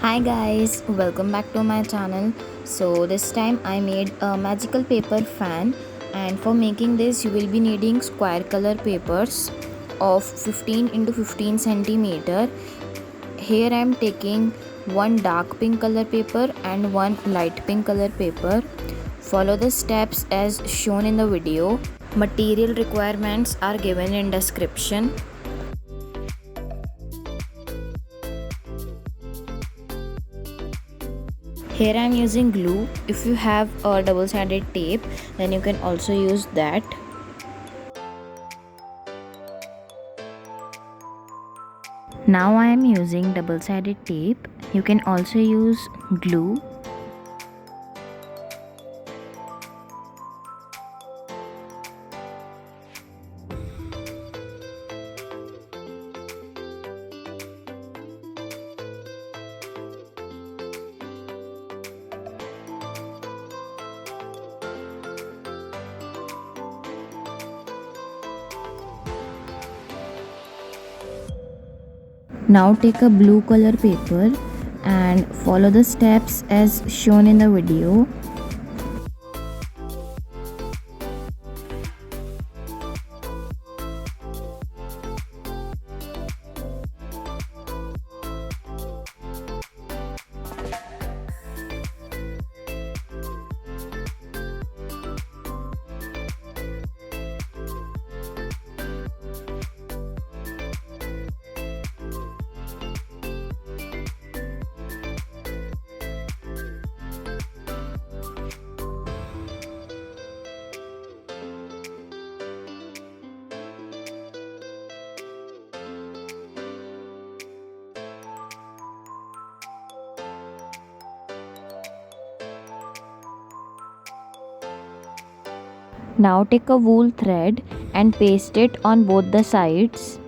Hi guys, welcome back to my channel. So this time I made a magical paper fan, and for making this you will be needing square color papers of 15 into 15 centimeter. Here I am taking one dark pink color paper and one light pink color paper. Follow the steps as shown in the video. Material requirements are given in description. Here I am using glue. If you have a double-sided tape, then you can also use that. Now I am using double-sided tape. You can also use glue. Now take a blue color paper and follow the steps as shown in the video. Now take a wool thread and paste it on both the sides.